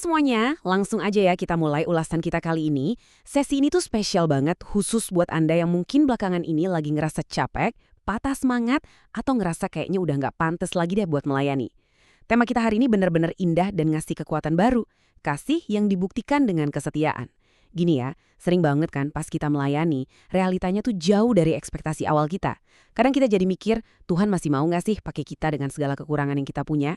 semuanya, langsung aja ya kita mulai ulasan kita kali ini. Sesi ini tuh spesial banget khusus buat Anda yang mungkin belakangan ini lagi ngerasa capek, patah semangat, atau ngerasa kayaknya udah nggak pantas lagi deh buat melayani. Tema kita hari ini benar-benar indah dan ngasih kekuatan baru. Kasih yang dibuktikan dengan kesetiaan. Gini ya, sering banget kan pas kita melayani, realitanya tuh jauh dari ekspektasi awal kita. Kadang kita jadi mikir, Tuhan masih mau nggak sih pakai kita dengan segala kekurangan yang kita punya?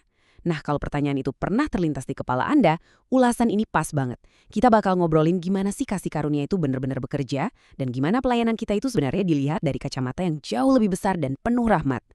Nah, kalau pertanyaan itu pernah terlintas di kepala Anda, ulasan ini pas banget. Kita bakal ngobrolin gimana sih kasih karunia itu benar-benar bekerja, dan gimana pelayanan kita itu sebenarnya dilihat dari kacamata yang jauh lebih besar dan penuh rahmat.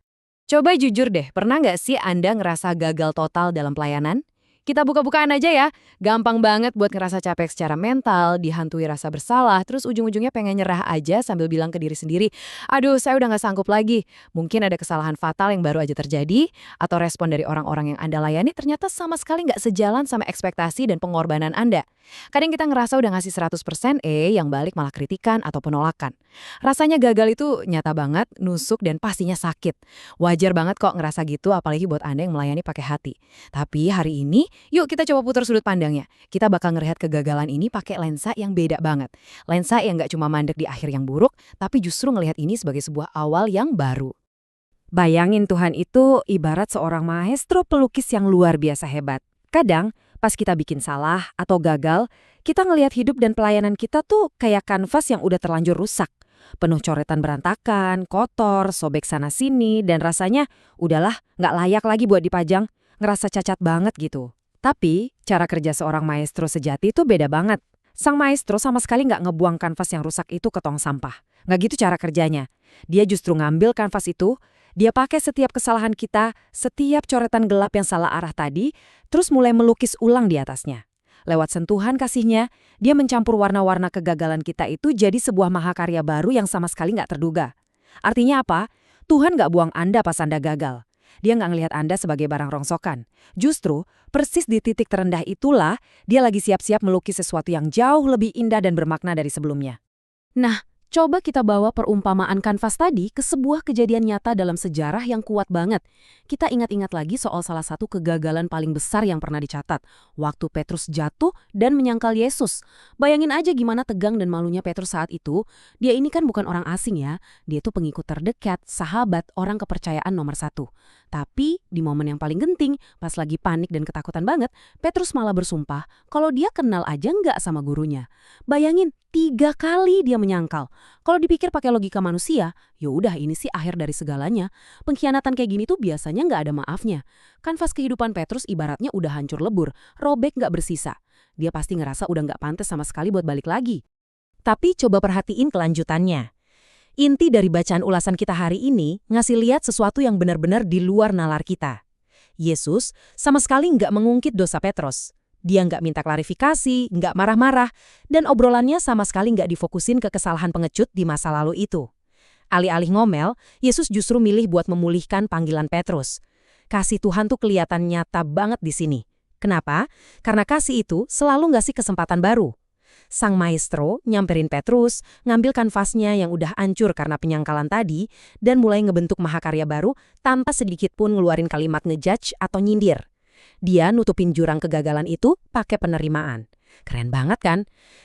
Coba jujur deh, pernah nggak sih Anda ngerasa gagal total dalam pelayanan? Kita buka-bukaan aja ya. Gampang banget buat ngerasa capek secara mental, dihantui rasa bersalah, terus ujung-ujungnya pengen nyerah aja sambil bilang ke diri sendiri, aduh saya udah nggak sanggup lagi. Mungkin ada kesalahan fatal yang baru aja terjadi, atau respon dari orang-orang yang Anda layani ternyata sama sekali nggak sejalan sama ekspektasi dan pengorbanan Anda. Kadang kita ngerasa udah ngasih 100%, yang balik malah kritikan atau penolakan. Rasanya gagal itu nyata banget, nusuk dan pastinya sakit. Wajar banget kok ngerasa gitu, apalagi buat Anda yang melayani pakai hati. Tapi hari ini, yuk kita coba putar sudut pandangnya. Kita bakal ngelihat kegagalan ini pakai lensa yang beda banget. Lensa yang nggak cuma mandek di akhir yang buruk, tapi justru ngelihat ini sebagai sebuah awal yang baru. Bayangin Tuhan itu ibarat seorang maestro pelukis yang luar biasa hebat. Kadang, pas kita bikin salah atau gagal, kita ngelihat hidup dan pelayanan kita tuh kayak kanvas yang udah terlanjur rusak. Penuh coretan berantakan, kotor, sobek sana-sini, dan rasanya udahlah nggak layak lagi buat dipajang, ngerasa cacat banget gitu. Tapi, cara kerja seorang maestro sejati itu beda banget. Sang maestro sama sekali nggak ngebuang kanvas yang rusak itu ke tong sampah. Nggak gitu cara kerjanya. Dia justru ngambil kanvas itu, dia pakai setiap kesalahan kita, setiap coretan gelap yang salah arah tadi, terus mulai melukis ulang di atasnya. Lewat sentuhan kasihnya, dia mencampur warna-warna kegagalan kita itu jadi sebuah mahakarya baru yang sama sekali nggak terduga. Artinya apa? Tuhan nggak buang Anda pas Anda gagal. Dia nggak ngelihat Anda sebagai barang rongsokan. Justru, persis di titik terendah itulah, dia lagi siap-siap melukis sesuatu yang jauh lebih indah dan bermakna dari sebelumnya. Nah, coba kita bawa perumpamaan kanvas tadi ke sebuah kejadian nyata dalam sejarah yang kuat banget. Kita ingat-ingat lagi soal salah satu kegagalan paling besar yang pernah dicatat. Waktu Petrus jatuh dan menyangkal Yesus. Bayangin aja gimana tegang dan malunya Petrus saat itu. Dia ini kan bukan orang asing ya. Dia itu pengikut terdekat, sahabat, orang kepercayaan nomor satu. Tapi di momen yang paling genting, pas lagi panik dan ketakutan banget, Petrus malah bersumpah kalau dia kenal aja nggak sama gurunya. Bayangin, 3 kali dia menyangkal. Kalau dipikir pakai logika manusia, ya udah ini sih akhir dari segalanya. Pengkhianatan kayak gini tuh biasanya nggak ada maafnya. Kanvas kehidupan Petrus ibaratnya udah hancur lebur, robek nggak bersisa. Dia pasti ngerasa udah nggak pantas sama sekali buat balik lagi. Tapi coba perhatiin kelanjutannya. Inti dari bacaan ulasan kita hari ini ngasih lihat sesuatu yang benar-benar di luar nalar kita. Yesus sama sekali nggak mengungkit dosa Petrus. Dia nggak minta klarifikasi, nggak marah-marah, dan obrolannya sama sekali nggak difokusin ke kesalahan pengecut di masa lalu itu. Alih-alih ngomel, Yesus justru milih buat memulihkan panggilan Petrus. Kasih Tuhan tuh kelihatan nyata banget di sini. Kenapa? Karena kasih itu selalu ngasih kesempatan baru. Sang maestro nyamperin Petrus, ngambil kanvasnya yang udah hancur karena penyangkalan tadi, dan mulai ngebentuk mahakarya baru tanpa sedikit pun ngeluarin kalimat ngejudge atau nyindir. Dia nutupin jurang kegagalan itu pakai penerimaan. Keren banget kan?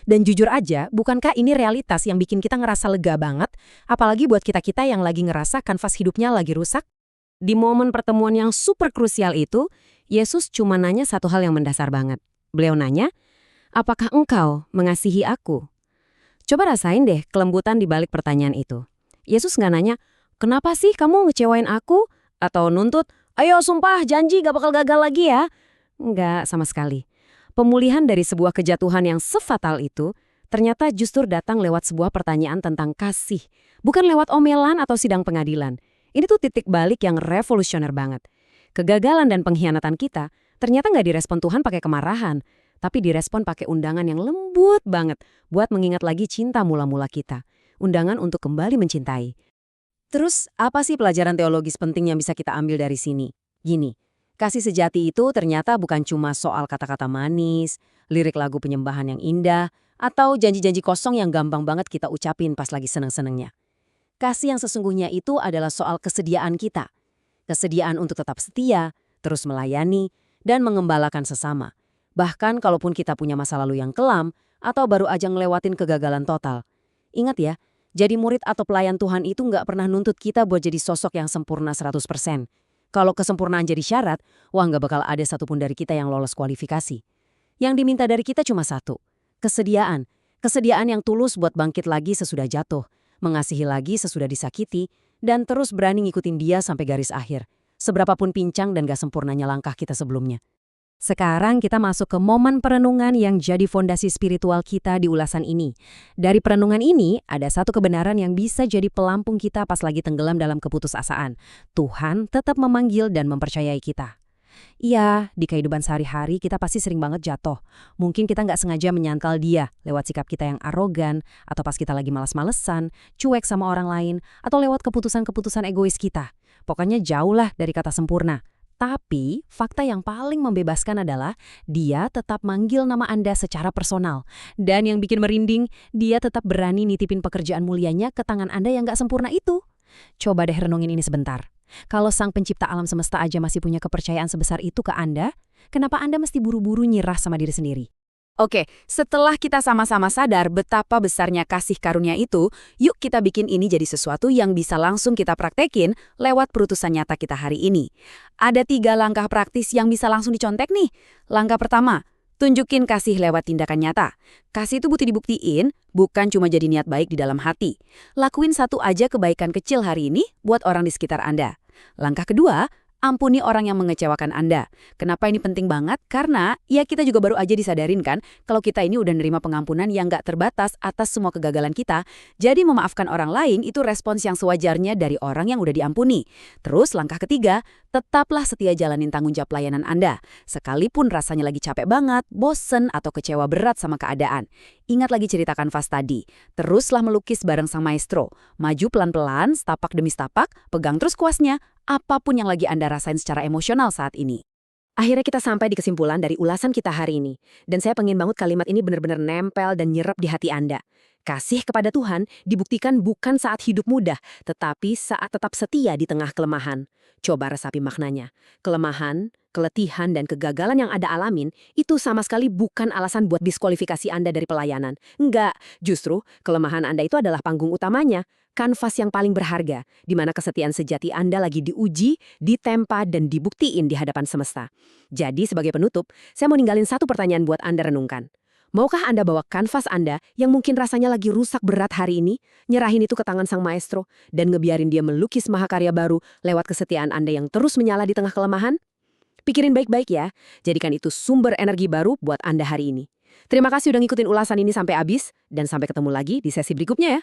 Dan jujur aja, bukankah ini realitas yang bikin kita ngerasa lega banget? Apalagi buat kita-kita yang lagi ngerasa kanvas hidupnya lagi rusak? Di momen pertemuan yang super krusial itu, Yesus cuma nanya satu hal yang mendasar banget. Beliau nanya, apakah engkau mengasihi aku? Coba rasain deh kelembutan di balik pertanyaan itu. Yesus nggak nanya, kenapa sih kamu ngecewain aku? Atau nuntut, ayo sumpah janji gak bakal gagal lagi ya. Enggak sama sekali. Pemulihan dari sebuah kejatuhan yang sefatal itu ternyata justru datang lewat sebuah pertanyaan tentang kasih. Bukan lewat omelan atau sidang pengadilan. Ini tuh titik balik yang revolusioner banget. Kegagalan dan pengkhianatan kita ternyata nggak direspon Tuhan pakai kemarahan, tapi direspon pakai undangan yang lembut banget buat mengingat lagi cinta mula-mula kita. Undangan untuk kembali mencintai. Terus, apa sih pelajaran teologis penting yang bisa kita ambil dari sini? Gini, kasih sejati itu ternyata bukan cuma soal kata-kata manis, lirik lagu penyembahan yang indah, atau janji-janji kosong yang gampang banget kita ucapin pas lagi seneng-senengnya. Kasih yang sesungguhnya itu adalah soal kesediaan kita. Kesediaan untuk tetap setia, terus melayani, dan mengembalakan sesama. Bahkan kalaupun kita punya masa lalu yang kelam, atau baru aja ngelewatin kegagalan total. Ingat ya, jadi murid atau pelayan Tuhan itu nggak pernah nuntut kita buat jadi sosok yang sempurna 100%. Kalau kesempurnaan jadi syarat, wah nggak bakal ada satupun dari kita yang lolos kualifikasi. Yang diminta dari kita cuma satu, kesediaan. Kesediaan yang tulus buat bangkit lagi sesudah jatuh, mengasihi lagi sesudah disakiti, dan terus berani ngikutin dia sampai garis akhir. Seberapapun pincang dan gak sempurnanya langkah kita sebelumnya. Sekarang kita masuk ke momen perenungan yang jadi fondasi spiritual kita di ulasan ini. Dari perenungan ini, ada satu kebenaran yang bisa jadi pelampung kita pas lagi tenggelam dalam keputusasaan. Tuhan tetap memanggil dan mempercayai kita. Iya, di kehidupan sehari-hari kita pasti sering banget jatuh. Mungkin kita nggak sengaja menyangkal dia lewat sikap kita yang arogan, atau pas kita lagi malas-malesan, cuek sama orang lain, atau lewat keputusan-keputusan egois kita. Pokoknya jauhlah dari kata sempurna. Tapi, fakta yang paling membebaskan adalah dia tetap manggil nama Anda secara personal. Dan yang bikin merinding, dia tetap berani nitipin pekerjaan mulianya ke tangan Anda yang nggak sempurna itu. Coba deh renungin ini sebentar. Kalau Sang Pencipta alam semesta aja masih punya kepercayaan sebesar itu ke Anda, kenapa Anda mesti buru-buru nyerah sama diri sendiri? Oke, setelah kita sama-sama sadar betapa besarnya kasih karunia itu, yuk kita bikin ini jadi sesuatu yang bisa langsung kita praktekin lewat perutusan nyata kita hari ini. Ada 3 langkah praktis yang bisa langsung dicontek nih. Langkah pertama, tunjukin kasih lewat tindakan nyata. Kasih itu butuh dibuktiin, bukan cuma jadi niat baik di dalam hati. Lakuin satu aja kebaikan kecil hari ini buat orang di sekitar Anda. Langkah kedua, ampuni orang yang mengecewakan Anda. Kenapa ini penting banget? Karena ya kita juga baru aja disadarin kan kalau kita ini udah nerima pengampunan yang gak terbatas atas semua kegagalan kita. Jadi memaafkan orang lain itu respons yang sewajarnya dari orang yang udah diampuni. Terus langkah ketiga, tetaplah setia jalanin tanggung jawab pelayanan Anda. Sekalipun rasanya lagi capek banget, bosen, atau kecewa berat sama keadaan. Ingat lagi cerita kanvas tadi. Teruslah melukis bareng sang maestro. Maju pelan-pelan, setapak demi setapak, pegang terus kuasnya. Apapun yang lagi Anda rasain secara emosional saat ini. Akhirnya kita sampai di kesimpulan dari ulasan kita hari ini. Dan saya pengen banget kalimat ini benar-benar nempel dan nyerap di hati Anda. Kasih kepada Tuhan dibuktikan bukan saat hidup mudah, tetapi saat tetap setia di tengah kelemahan. Coba resapi maknanya. Kelemahan, keletihan, dan kegagalan yang Anda alamin itu sama sekali bukan alasan buat diskualifikasi Anda dari pelayanan. Enggak, justru kelemahan Anda itu adalah panggung utamanya. Kanvas yang paling berharga, di mana kesetiaan sejati Anda lagi diuji, ditempa, dan dibuktiin di hadapan semesta. Jadi sebagai penutup, saya mau ninggalin satu pertanyaan buat Anda renungkan. Maukah Anda bawa kanvas Anda yang mungkin rasanya lagi rusak berat hari ini, nyerahin itu ke tangan sang maestro, dan ngebiarin dia melukis mahakarya baru lewat kesetiaan Anda yang terus menyala di tengah kelemahan? Pikirin baik-baik ya, jadikan itu sumber energi baru buat Anda hari ini. Terima kasih udah ngikutin ulasan ini sampai habis, dan sampai ketemu lagi di sesi berikutnya ya.